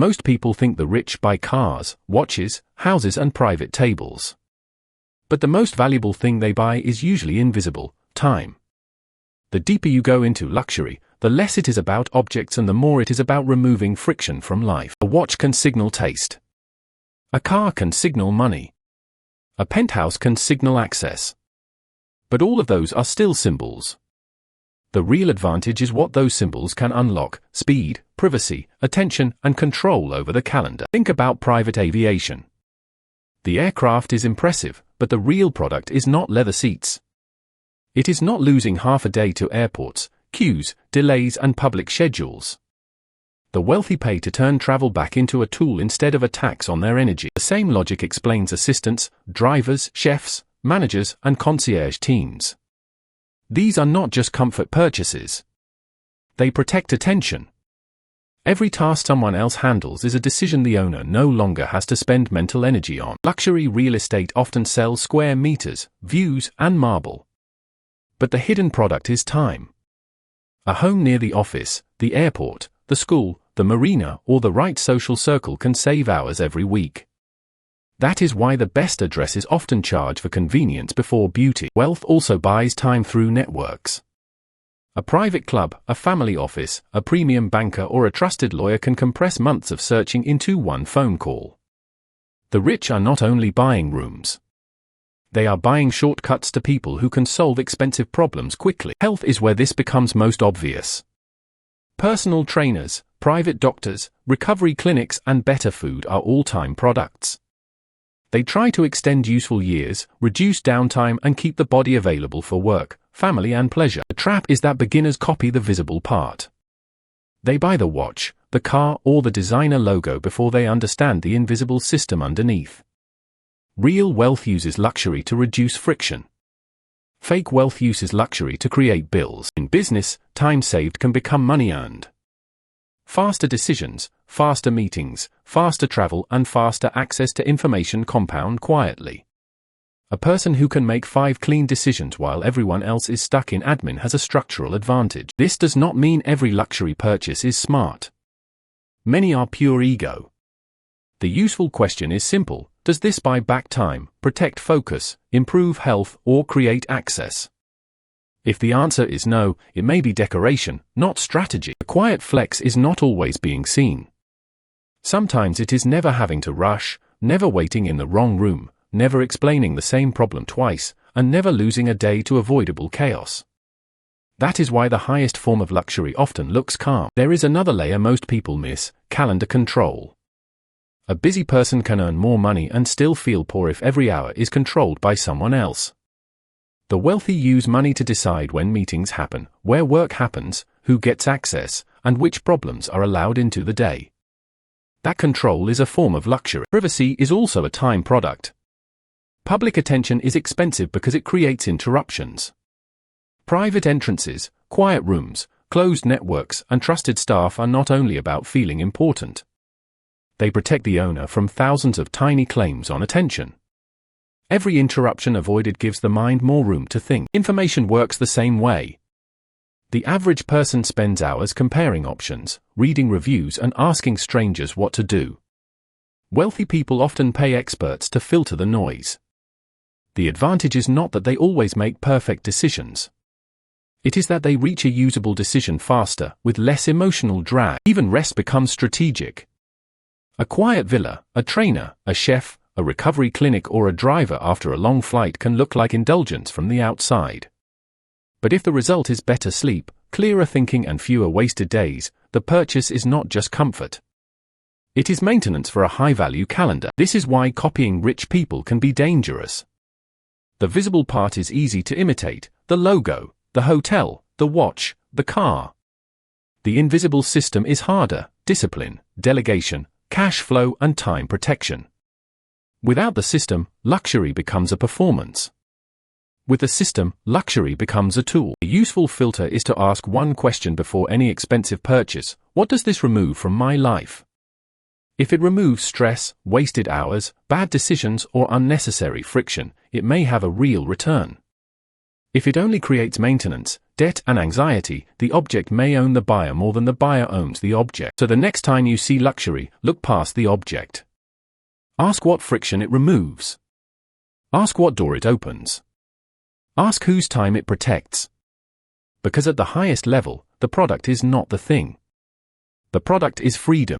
Most people think the rich buy cars, watches, houses and private tables. But the most valuable thing they buy is usually invisible: time. The deeper you go into luxury, the less it is about objects and the more it is about removing friction from life. A watch can signal taste. A car can signal money. A penthouse can signal access. But all of those are still symbols. The real advantage is what those symbols can unlock: speed, privacy, attention, and control over the calendar. Think about private aviation. The aircraft is impressive, but the real product is not leather seats. It is not losing half a day to airports, queues, delays, and public schedules. The wealthy pay to turn travel back into a tool instead of a tax on their energy. The same logic explains assistants, drivers, chefs, managers, and concierge teams. These are not just comfort purchases. They protect attention. Every task someone else handles is a decision the owner no longer has to spend mental energy on. Luxury real estate often sells square meters, views, and marble. But the hidden product is time. A home near the office, the airport, the school, the marina, or the right social circle can save hours every week. That is why the best addresses often charge for convenience before beauty. Wealth also buys time through networks. A private club, a family office, a premium banker, or a trusted lawyer can compress months of searching into one phone call. The rich are not only buying rooms. They are buying shortcuts to people who can solve expensive problems quickly. Health is where this becomes most obvious. Personal trainers, private doctors, recovery clinics, and better food are all time products. They try to extend useful years, reduce downtime, and keep the body available for work, family, and pleasure. The trap is that beginners copy the visible part. They buy the watch, the car, or the designer logo before they understand the invisible system underneath. Real wealth uses luxury to reduce friction. Fake wealth uses luxury to create bills. In business, time saved can become money earned. Faster decisions, faster meetings, faster travel, and faster access to information compound quietly. A person who can make 5 clean decisions while everyone else is stuck in admin has a structural advantage. This does not mean every luxury purchase is smart. Many are pure ego. The useful question is simple: does this buy back time, protect focus, improve health, or create access? If the answer is no, it may be decoration, not strategy. The quiet flex is not always being seen. Sometimes it is never having to rush, never waiting in the wrong room, never explaining the same problem twice, and never losing a day to avoidable chaos. That is why the highest form of luxury often looks calm. There is another layer most people miss: calendar control. A busy person can earn more money and still feel poor if every hour is controlled by someone else. The wealthy use money to decide when meetings happen, where work happens, who gets access, and which problems are allowed into the day. That control is a form of luxury. Privacy is also a time product. Public attention is expensive because it creates interruptions. Private entrances, quiet rooms, closed networks, and trusted staff are not only about feeling important. They protect the owner from thousands of tiny claims on attention. Every interruption avoided gives the mind more room to think. Information works the same way. The average person spends hours comparing options, reading reviews, and asking strangers what to do. Wealthy people often pay experts to filter the noise. The advantage is not that they always make perfect decisions. It is that they reach a usable decision faster, with less emotional drag. Even rest becomes strategic. A quiet villa, a trainer, a chef, a recovery clinic, or a driver after a long flight can look like indulgence from the outside. But if the result is better sleep, clearer thinking, and fewer wasted days, the purchase is not just comfort. It is maintenance for a high-value calendar. This is why copying rich people can be dangerous. The visible part is easy to imitate: the logo, the hotel, the watch, the car. The invisible system is harder: discipline, delegation, cash flow, and time protection. Without the system, luxury becomes a performance. With the system, luxury becomes a tool. A useful filter is to ask one question before any expensive purchase: what does this remove from my life? If it removes stress, wasted hours, bad decisions, or unnecessary friction, it may have a real return. If it only creates maintenance, debt, and anxiety, the object may own the buyer more than the buyer owns the object. So the next time you see luxury, look past the object. Ask what friction it removes. Ask what door it opens. Ask whose time it protects. Because at the highest level, the product is not the thing. The product is freedom.